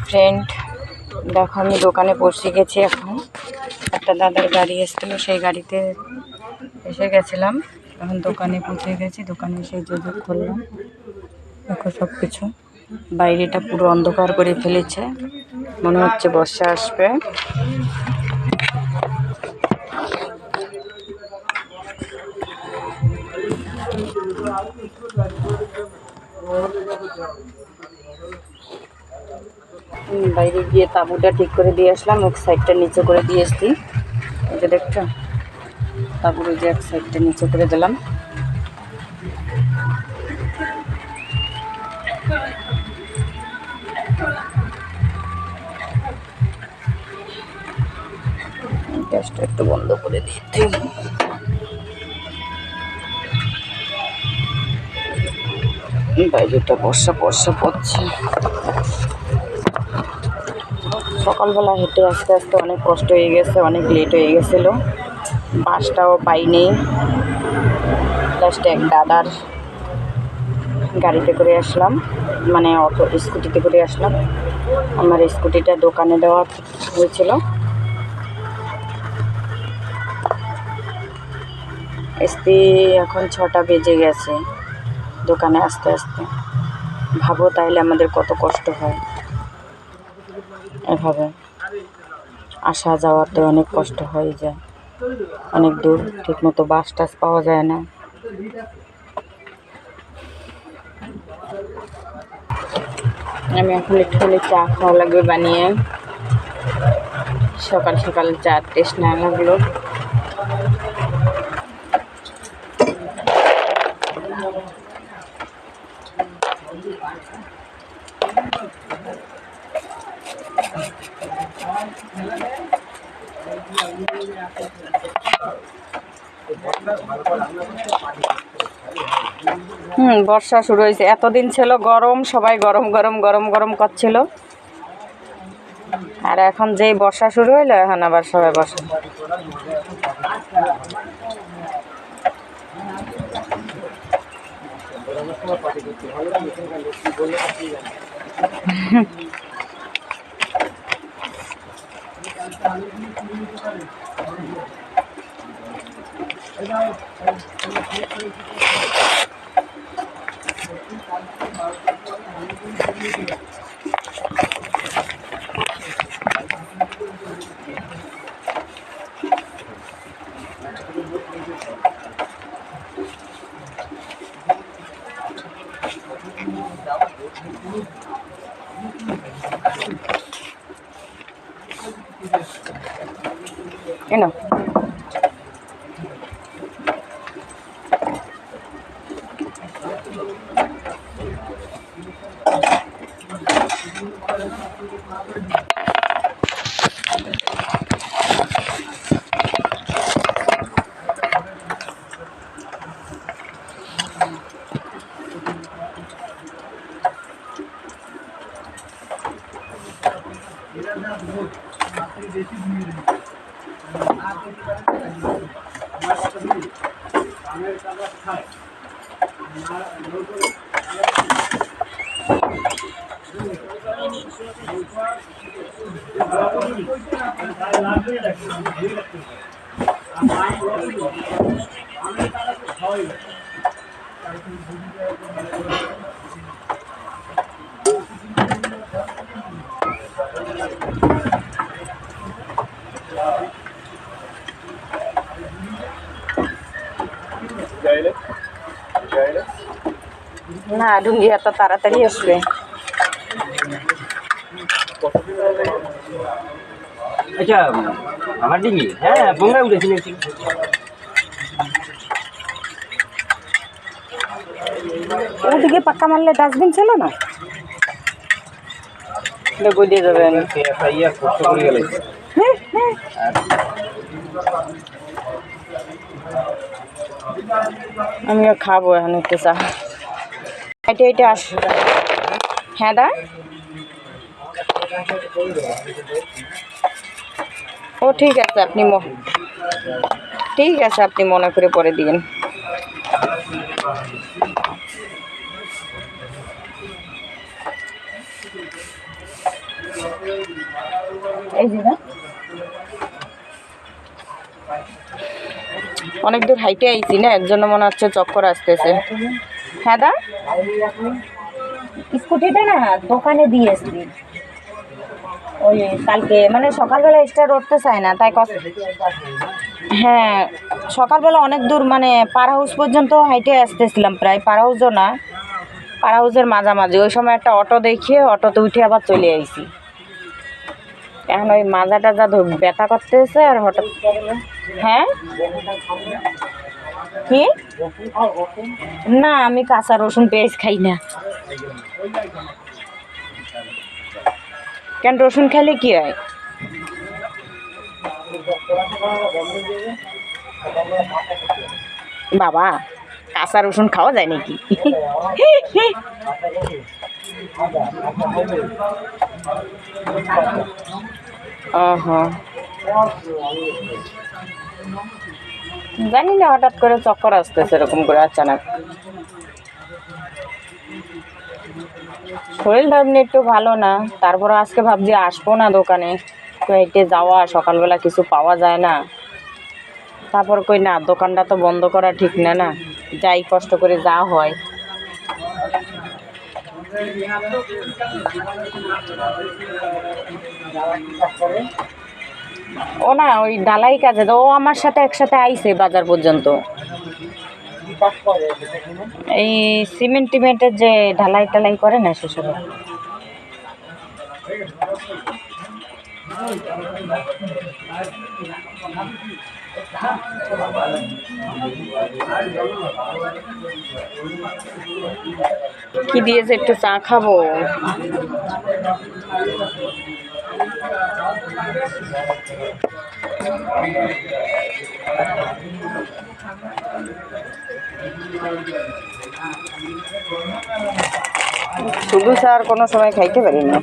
Friend, দেখো আমি দোকানে পৌঁছে গেছি। এখন একটা দাদার গাড়ি এসেছিলো, সেই গাড়িতে এসে গেছিলাম। এখন দোকানে পৌঁছে গেছি। দোকানে এসে যোগাযোগ করলাম। দেখো সব কিছু, বাইরেটা পুরো অন্ধকার করে ফেলেছে, মনে হচ্ছে বর্ষা আসবে। বাইরে গিয়ে তাঁবুটা ঠিক করে দিয়ে আসলাম, এক সাইডটা নিচে করে দিয়ে এসছি। এই যে দেখছো, তাঁবুর যে এক সাইডটা নিচে করে দিলাম। গ্যাসটা একটু বন্ধ করে দিতে। বাইরেটা বর্ষা বর্ষা পড়ছে। সকালবেলা হেঁটে আস্তে আস্তে অনেক কষ্ট হয়ে গেছে, অনেক লেট হয়ে গেছিলো। বাসটাও পাইনি। লাস্টে এক দাদার গাড়িতে করে আসলাম, মানে অটো স্কুটিতে করে আসলাম। আমার স্কুটিটা দোকানে দেওয়া হয়েছিল। আসতে এখন 6টা বেজে গেছে দোকানে আসতে আসতে। ভাবো তাইলে আমাদের কত কষ্ট হয়। এভাবে আসা যাওয়াতে অনেক কষ্ট হয়ে যায়, অনেক দূর, ঠিকমতো বাস টাস পাওয়া যায় না। আমি এখন একটুখানি চা খাওয়া লাগবে বানিয়ে। সকাল সকাল চা টেস্ট না লাগলো। বর্ষা শুরু হয়েছে। এতদিন ছিল গরম, সবাই গরম গরম গরম গরম করছিল। আর এখন যেই বর্ষা শুরু হইলো, এখন আবার সবাই বর্ষা। কেন না, ঢুঙ্গি এত তাড়াতাড়ি আসবে? আচ্ছা, আমার ডিঙ্গি, হ্যাঁ বোঙ্গায় উঠেছিল। ওদিকে পাক্কা মারলে ডাস্টবিন ছিল না, গড়িয়ে যাবেন। আমিও খাবো এখন একটু চা। এটা এটা আস। হ্যাঁ দা, ও ঠিক আছে, আপনি ঠিক আছে, আপনি মনে করে পরে দিবেন। এই যে না অনেক দূর হাইটে আইছি না, এর জন্য মনে হচ্ছে চক্কর আসতেছে। হ্যাঁ দা, স্কুটিটা না দোকানে দিয়েছি ওই কালকে, মানে সকালবেলা স্টার্ট উঠতে চায় না তাই হ্যাঁ সকালবেলা অনেক দূর, মানে পাড়া হাউস পর্যন্ত হাইটে আসতেছিলাম, প্রায় পাড়া হাউসও না, পাড়া হাউসের মাঝামাঝি। ওই সময় একটা অটো দেখিয়ে অটোতে উঠে আবার চলে আইছি। এখন ওই মাজা টাজা ব্যথা করতেছে আর হঠাৎ। হ্যাঁ কি না, আমি কাঁচা রসুন পেঁয়াজ খাই না। কেন, রসুন খেলে কি হয়? বাবা, কাঁচা রসুন খাওয়া যায় নাকি? জানি না, হঠাৎ করে চক্কর আসতেছে এরকম করে আচানক। শরীরটা এমনি একটু ভালো না, তারপরে আজকে ভাবছি আসবো না দোকানে, হেঁটে যাওয়া সকালবেলা কিছু পাওয়া যায় না। তারপর কই না, দোকানটা তো বন্ধ করা ঠিক না, না যাই কষ্ট করে যা হয়। ও না ওই ঢালাই কাজে, তো ও আমার সাথে একসাথে আইছে বাজার পর্যন্ত। এই সিমেন্ট টিমেন্টের যে ঢালাই টালাই করে না সেসব। কি দিয়েছে, একটু চা খাবো। শুধু চা আর কোনো সময় খাইতে পারি না।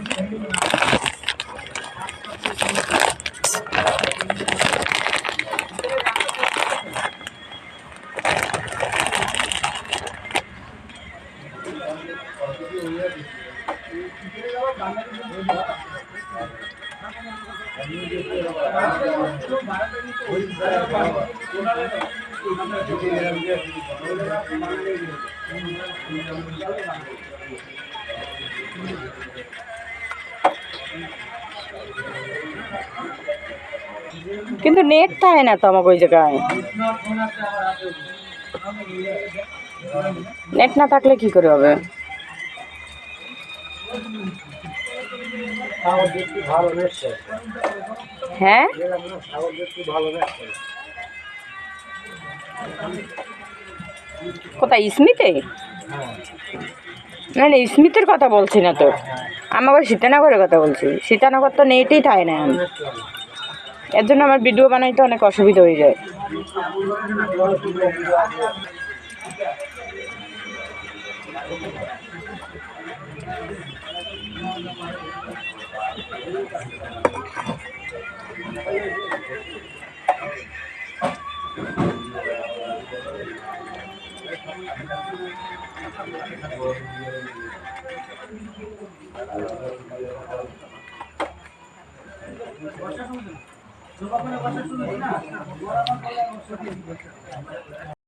কিন্তু নেট থাকে না তো আমাকে ওই জায়গায়। নেট না থাকলে কি করে হবে? হ্যাঁ কোথায়, স্মিথে? না না, স্মিথের কথা বলছি না তো, আমাকে সীতানগরের কথা বলছি। সীতানগর তো নেটেই থাকে না, এর জন্য আমার ভিডিও বানাইতে অনেক অসুবিধা হয়ে যায়।